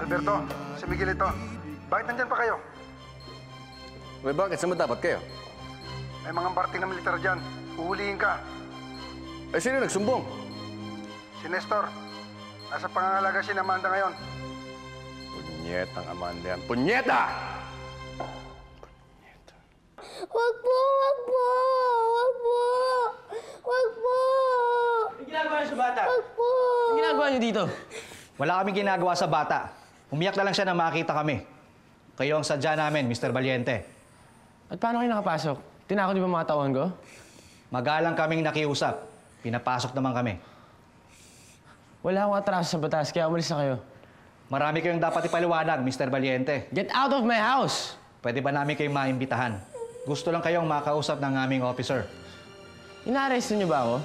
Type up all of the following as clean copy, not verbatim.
Alberto, si Miguel ito. Bakit nandyan pa kayo? May bakit? Saan dapat kayo? May mga parting na militar dyan. Huhulihin ka. Eh, sino nagsumbong? Si Nestor. Nasa pangangalaga si Amanda ngayon. Punyetang Amanda yan. Punyeta! Wag po! Wag po! Wag po! Wag po! Ano ginagawa niyo sa bata? Wag po! Ano ginagawa niyo dito? Wala kaming ginagawa sa bata. Umiyak na lang siya na makita kami. Kayo ang sadya namin, Mr. Valiente. At paano kayo nakapasok? Tinakot niyo ba mga tauhan ko? Magalang kaming nakiusap. Pinapasok naman kami. Wala akong atraso sa batas, kaya umalis na kayo. Marami kayong dapat ipaliwanag, Mr. Valiente. Get out of my house! Pwede ba namin kayong maimbitahan? Gusto lang kayong makausap ng aming officer. Inaaresto niyo ba ako?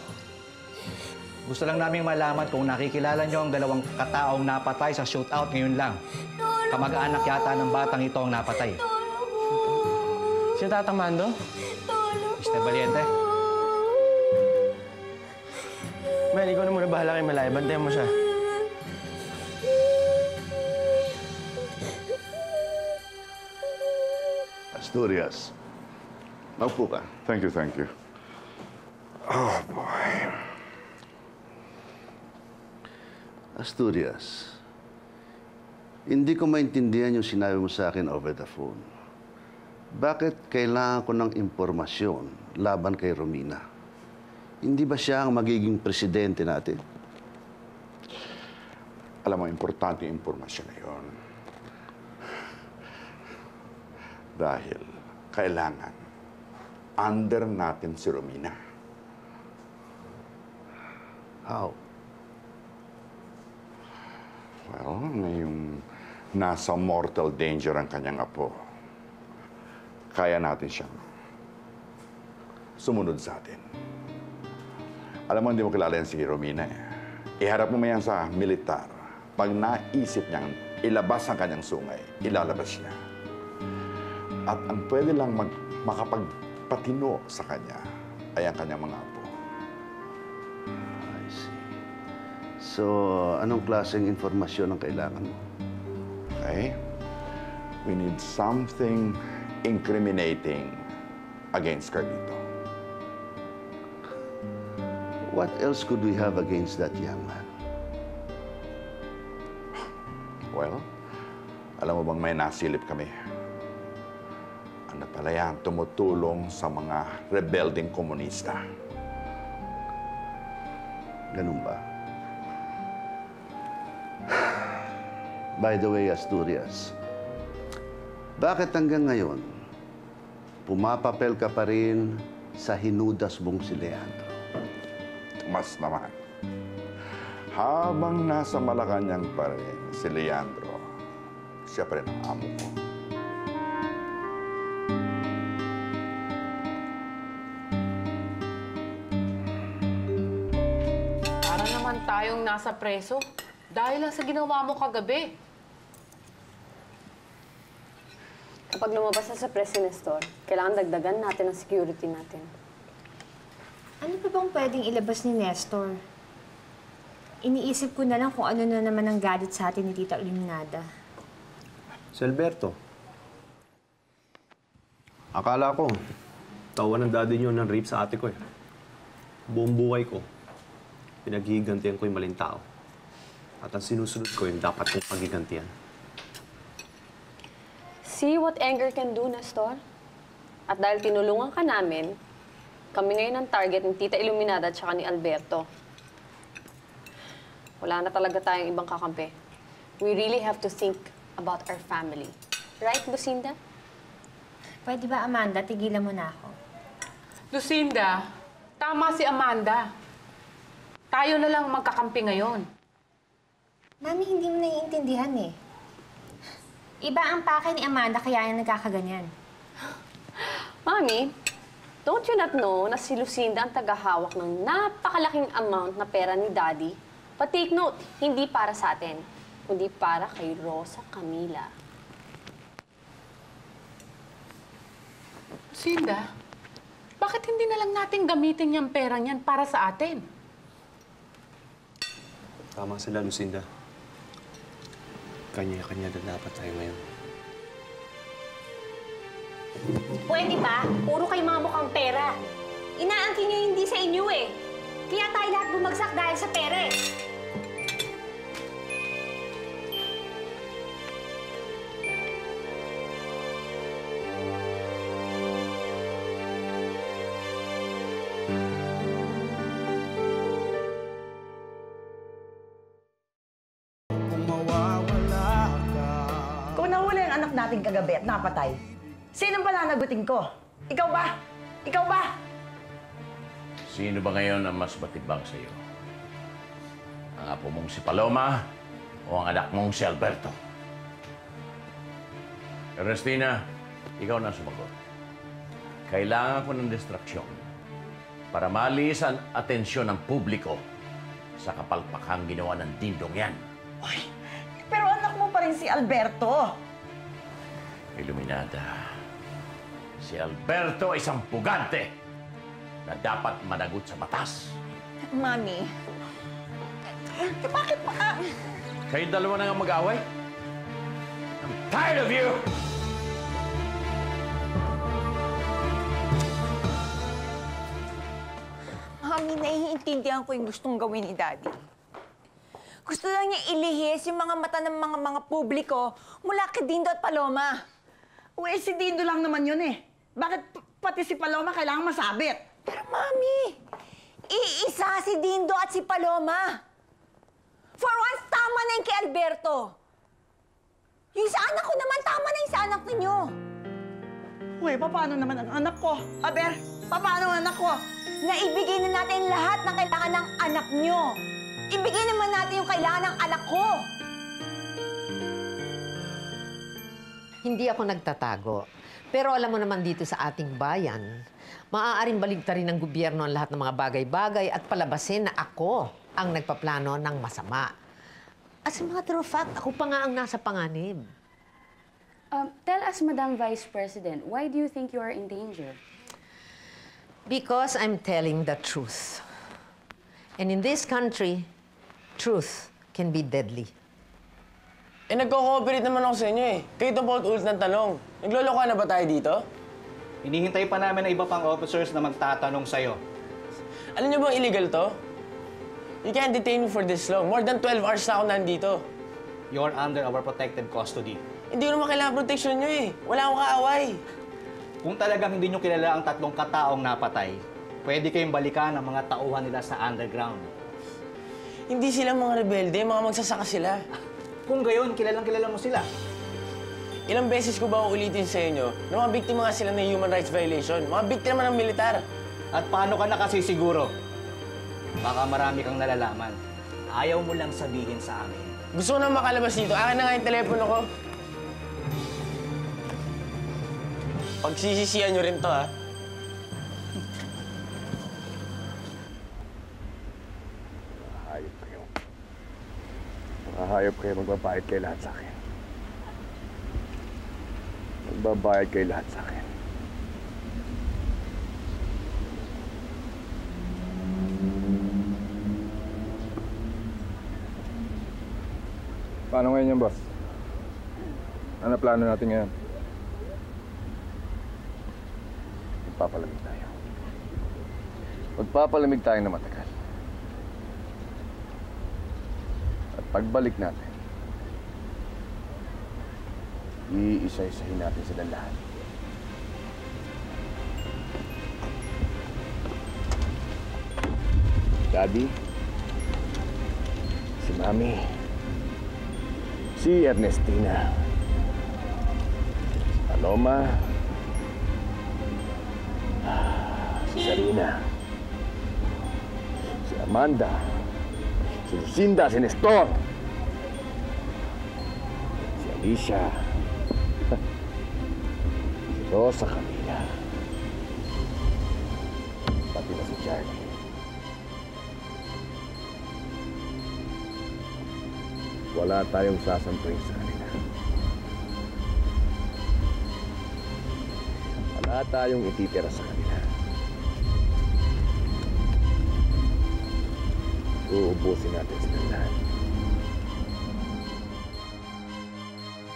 Gusto lang namin malaman kung nakikilala niyo ang dalawang kataong napatay sa shootout ngayon lang. Kamag-anak yata ng batang ito ang napatay. Si Tatang Mando? Mr. Valiente, Mel, ikaw na muna bahala kay Malay. Bantayan mo siya. Asturias. Maupo ka. Thank you, thank you. Oh, boy. Asturias. Hindi ko maintindihan yung sinabi mo sa akin over the phone. Bakit kailangan ko ng impormasyon laban kay Romina? Hindi ba siya ang magiging presidente natin? Alam mo, importante yung impormasyon na yun. Dahil kailangan under natin si Romina. How? Well, ngayong nasa mortal danger ang kanyang apo, kaya natin siyang sumunod sa atin. Alam mo, hindi mo kilala yan si Romina eh. Iharap mo yan sa militar. Pag naisip niyang ilabas ang kanyang sungay, ilalabas niya. At ang pwede lang makapagpatino sa kanya ay ang kanyang mga apo. I see. So, anong klaseng informasyon ang kailangan mo? Okay? We need something incriminating against Carlito. What else could we have against that young man? Well, alam mo bang may nasilip kami? Ano pala yan, tumutulong sa mga rebelding komunista. Ganun ba? By the way, Asturias, bakit hanggang ngayon, pumapapel ka pa rin sa hinudas mong si Leandro? Mas naman. Habang nasa Malacanang pa rin si Leandro, siya pa rin ang amo ko. Para naman tayong nasa preso dahil lang sa ginawa mo kagabi. Kapag lumabas na sa press si Nestor, kailangan dagdagan natin ang security natin. Ano pa bang pwedeng ilabas ni Nestor? Iniisip ko na lang kung ano na naman ang gadget sa atin ni Tita Eliminada. Si Alberto. Akala ko, tawan ng daddy niyo ng rape sa ate ko eh. Buong buhay ko, pinaghihigantihan ko yung maling tao. At ang sinusunod ko yung dapat kong paghigantihan. See what anger can do, Nestor? At dahil tinulungan ka namin, kami ngayon ang target ni Tita Iluminada at saka ni Alberto. Wala na talaga tayong ibang kakampi. We really have to think about our family. Right, Lucinda? Pwede ba, Amanda, tigilan mo na ako? Lucinda, tama si Amanda. Tayo na lang magkakampi ngayon. Mami, hindi mo naiintindihan eh. Iba ang pake ni Amanda kaya yan nagkakaganyan. Mami, don't you not know na si Lucinda ang tagahawak ng napakalaking amount na pera ni Daddy? But take note, hindi para sa atin, kundi para kay Rosa Camila. Lucinda, bakit hindi na lang natin gamitin yung pera niyan para sa atin? Tama sila, Lucinda. Kanya-kanya na dapat tayo ngayon. Pwede ba? Puro kayo mga mukhang pera. Inaangkin nyo hindi sa inyo eh. Kaya tayo lahat bumagsak dahil sa pera eh. Kung nahuli ang anak natin kagabi at napatay, sino ba nanagutin ko? Ikaw ba? Ikaw ba? Sino ba ngayon ang mas matibang sa iyo? Ang apo mong si Paloma o ang anak mong si Alberto? Ernestina, ikaw na sumagot. Kailangan ko ng distraksyon para maalis ang atensyon ng publiko sa kapalpakang ginawa ng dindong yan. Uy, pero anak mo pa rin si Alberto. Iluminada, si Alberto ay isang pugante na dapat managot sa batas. Mami, bakit pa? Kayo dalawa na nga mag-away? I'm tired of you! Mami, naiintindihan ko yung gustong gawin ni Daddy. Gusto lang niya ilihis yung mga mata ng mga publiko mula kay Dindo at Paloma. Uy, si Dindo lang naman yun eh. Bakit pati si Paloma kailangang masabit? Pero Mami, iisa si Dindo at si Paloma. For once, tama na yung kay Alberto. Yung sa anak ko naman, tama na yung sa anak ninyo. Uy, paano naman ang anak ko? Aber, paano ang anak ko? Naibigay na natin lahat ng kailangan ng anak nyo. Ibigay naman natin yung kailangan ng anak ko. Hindi ako nagtatago. Pero alam mo naman dito sa ating bayan, maaaring baligtarin ng gobyerno ang lahat ng mga bagay-bagay at palabasin na ako ang nagpaplano ng masama. As a matter of fact, ako pa nga ang nasa panganib. Tell us, Madam Vice President, why do you think you are in danger? Because I'm telling the truth. And in this country, truth can be deadly. Eh, nagko-cooperate naman ako sa inyo eh. Kayo ito po ulit ng tanong. Nagloloko na ba tayo dito? Hinihintay pa namin na iba pang officers na magtatanong sa'yo. Alam niyo bang illegal to? You can't detain me for this long. More than 12 hours na ako nandito. You're under our protective custody. Hindi ko naman kailangan protection nyo eh. Wala akong kaaway. Kung talagang hindi nyo kilala ang tatlong kataong napatay, pwede kayong balikan ang mga tauhan nila sa underground. Hindi sila mga rebelde, mga magsasaka sila. Kung gayon, kilalang-kilala mo sila. Ilang beses ko ba uulitin sa inyo na mga biktima nga sila ng human rights violation? Mga biktima ng militar. At paano ka nakasisiguro? Baka marami kang nalalaman. Ayaw mo lang sabihin sa amin. Gusto ko na makalabas dito. Akin na nga yung telepono ko. Pagsisisihan nyo rin to, ha? Hayop kayo. Mga hayop kayo, magbabayad kayo lahat sa akin. Magbabayad kayo lahat sa akin. Paano ngayon yan, boss? Ano plano natin ngayon? Magpapalamig tayo. Magpapalamig tayo na matagal. At pagbalik natin, iisa-isahin natin sila lahat. Daddy, si Mami, si Ernestina, si Paloma, si Sarina, si Amanda, si Lucinda, si Nestor, si Alicia, si Rosa Camila, pati na si Charlie. Wala tayong sasampuin sa kanila. Wala tayong ititira sa kanila. Uubusin natin sila lahat.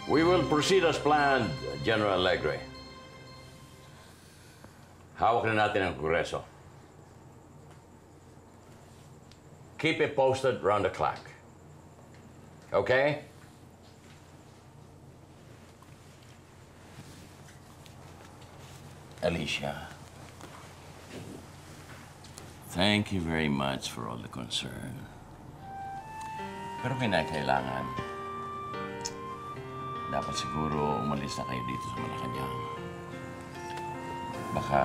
We will proceed as planned, General Alegre. Hawak na natin ang Kongreso. Keep it posted round the clock. Okay? Alicia, thank you very much for all the concern. Pero kinakailangan, dapat siguro umalis na kayo dito sa Malacanang. Baka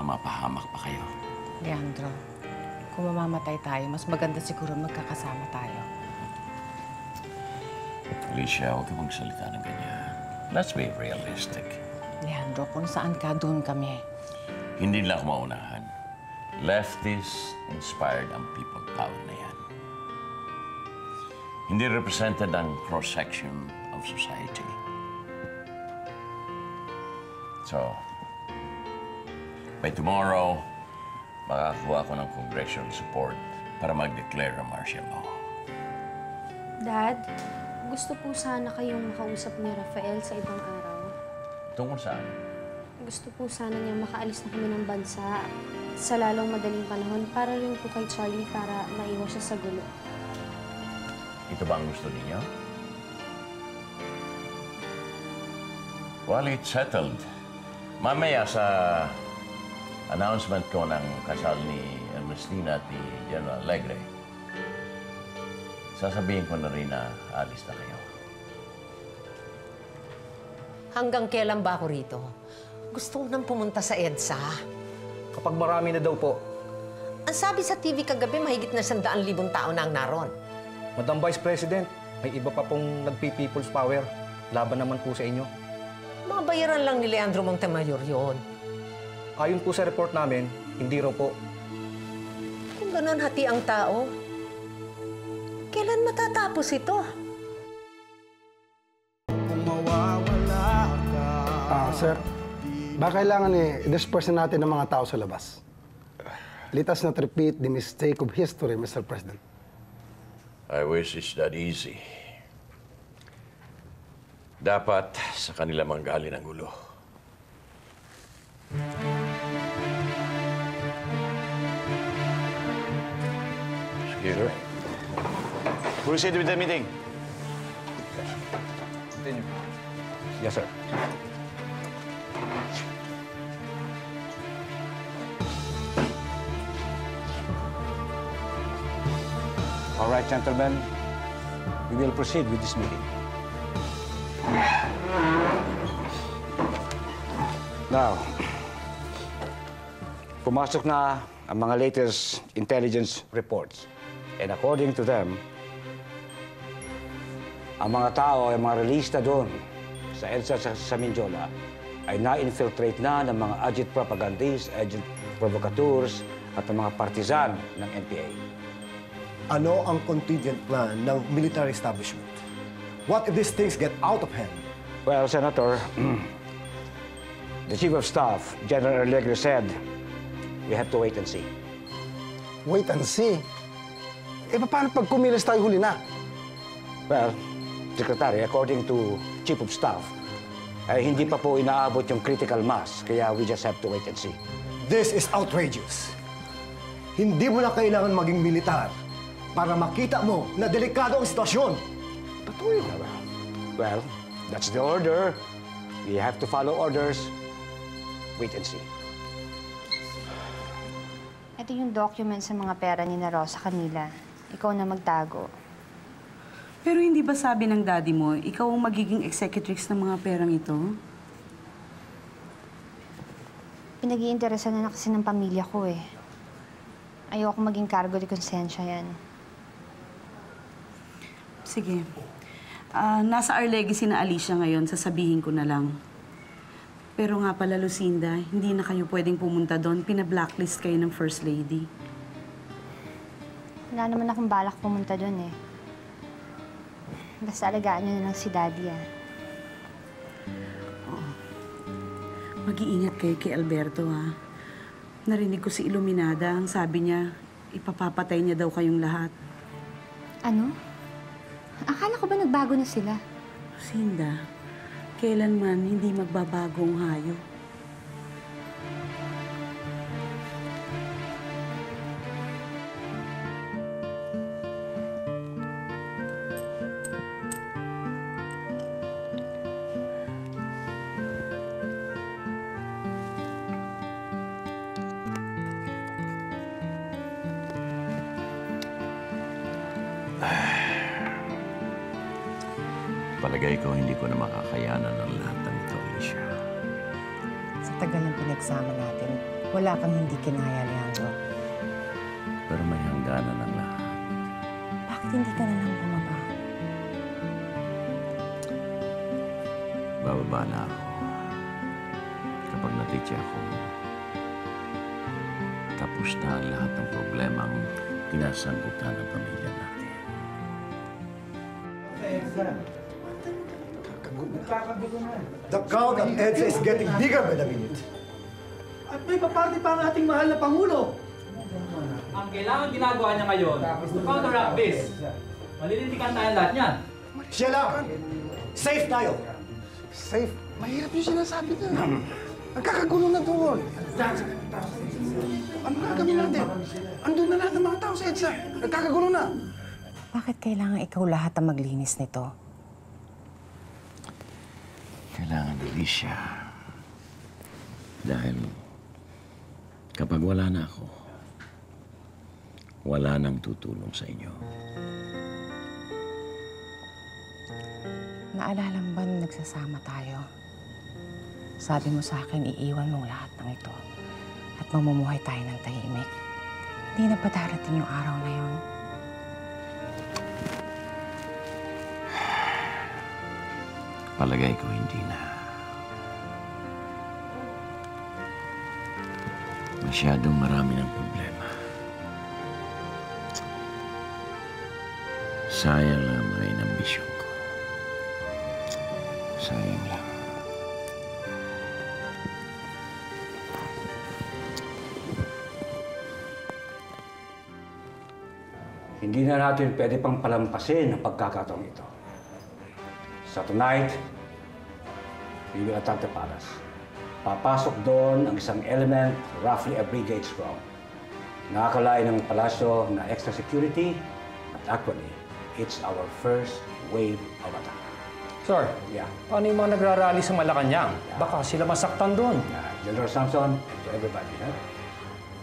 mapahamak pa kayo. Leandro, kung mamamatay tayo, mas maganda siguro magkakasama tayo. Alicia, huwag ka magsalita ng ganyan. Let's be realistic. Leandro, kung saan ka, doon kami. Hindi lang ako maunahan. Leftist-inspired ang people power na yan. Hindi represented ang cross-section of society. So, by tomorrow, makakuha ko ng congressional support para mag-declare a martial law. Dad, gusto po sana kayong makausap ni Rafael sa ibang araw. Tungkol saan? Gusto po sana niya makaalis na kami ng bansa sa lalong madaling panahon para rin po kay Charlie para maiwas siya sa gulo. Ito ba ang gusto niyo? Well, it's settled. Mamaya sa announcement ko ng kasal ni Ernestina at ni General Alegre, sasabihin ko na rin na alis na kayo. Hanggang kailan ba ako rito? Gusto ko nang pumunta sa EDSA. Kapag marami na daw po. Ang sabi sa TV kagabi, mahigit na 100,000 tao na ang naroon. Madam Vice President, may iba pa pong nagpi-people's power. Laban naman po sa inyo. Mga bayaran lang ni Leandro Montemayor yun. Ayon po sa report namin, hindi raw po. Kung ganon hati ang tao, kailan matatapos ito? Sir, baka kailangan i-disperse natin ng mga tao sa labas. Let us not repeat the mistake of history, Mr. President. I wish it's that easy. Dapat sa kanila manggali ng gulo. Excuse me. Proceed with the meeting. Continue. Yes, sir. All right, gentlemen. We will proceed with this meeting. Now, pumasok na ang mga latest intelligence reports. And according to them, ang mga tao ay mga relista doon sa EDSA sa Mindiola ay na-infiltrate na ng mga agit propagandists, agit provocateurs at ng mga partisan ng NPA. Ano ang contingent plan ng military establishment? What if these things get out of hand? Well, Senator, the Chief of Staff, General Alegre, said we have to wait and see. Wait and see? Eh, paano pag kumilos tayo huli na? Well, Secretary, according to Chief of Staff, ay hindi pa po inaabot yung critical mass, kaya we just have to wait and see. This is outrageous. Hindi mo na kailangan maging militar para makita mo na delikado ang sitwasyon. Patuloy na ba? Well, that's the order. We have to follow orders. Wait and see. Ito yung document sa mga pera ni na Rosa kanila. Ikaw na magtago. Pero hindi ba sabi ng daddy mo, ikaw ang magiging executrix ng mga perang ito? Pinag-iinteresan na kasi ng pamilya ko eh. Ayoko maging cargo de konsensya yan. Sige. Nasa our legacy na Alicia ngayon, sasabihin ko na lang. Pero nga pala, Lucinda, hindi na kayo pwedeng pumunta doon. Pina-blacklist kayo ng First Lady. Wala naman akong balak pumunta doon eh. Basta alagaan niyo na lang si Daddy ah. Oo. Mag-iingat kayo kay Alberto ha. Narinig ko si Iluminada, ang sabi niya, ipapapatay niya daw kayong lahat. Ano? Akala ko ba nagbago na sila? Lucinda, kailanman hindi magbabago ang hayop. Palagay ko hindi ko na makakayanan ang lahat ng ito, Alicia. Sa tagal ng pinagsama natin, wala kang hindi kinaya, Leandro. Pero may hangganan ang lahat. Bakit hindi ka na lang bumaba? Bababa na ako. Kapag natitya ako, tapos na ang lahat ng problemang kinasangkutan ng pamilya natin. The crowd at EDSA is getting bigger by the minute. At may paparte pa ang ating mahal na Pangulo. Ang kailangan ginagawa niya ngayon is to counteract this. Malilintikan tayo lahat niyan. Siya lang! Safe tayo! Safe? Mahirap yung sinasabi niya. Nagkakagulo na doon. Ano gagawin natin? Andun na lahat ng mga tao sa EDSA. Nagkakagulo na. Bakit kailangan ikaw lahat ang maglinis nito? Kailangan, Alicia. Dahil kapag wala na ako, wala nang tutulong sa inyo. Naalala mo ba nung nagsasama tayo? Sabi mo sa akin, iiwan mong lahat ng ito at mamumuhay tayo ng tahimik. Hindi na ba darating yung araw na yun? Palagay ko hindi na. Masyadong marami ng problema. Sayang lang mga inambisyon ko. Sayang lang. Hindi na natin pwede pang palampasin ang pagkakataong ito. So tonight, we will attack the palace. Papasok doon ang isang element roughly a brigade strong. Nakakalain ng palasyo na extra security at actually, it's our first wave of attack. Sir, Yeah. paano yung mga nagrarally sa Malacanang? Baka sila masaktan doon. General Samson, to everybody, huh?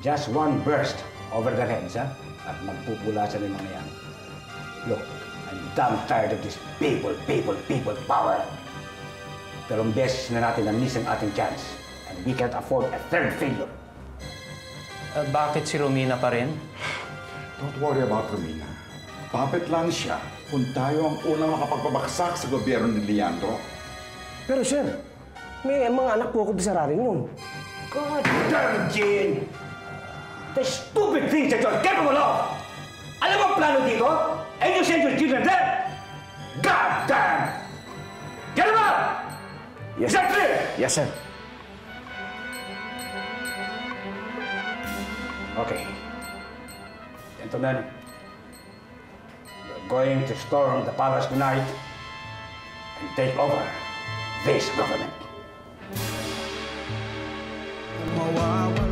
Just one burst over their heads, huh? At magpupulasan ng mga yan. Look, I'm damn tired of this people power. Pero ang beses na natin na-miss ang ating chance. And we can't afford a third failure. Bakit si Romina pa rin? Don't worry about Romina. Puppet lang siya kung tayo ang unang makapagpabaksak sa gobyerno ni Leandro. Pero sir, may mga anak po ako bisararin yun. God damn, Jean! The stupid things that you're capable of! Alam mo ang plano dito? And you send your children there? God damn! Get them out! Yes, Is that clear? Yes, sir. Okay. Gentlemen, we're going to storm the palace tonight and take over this government. Mawawa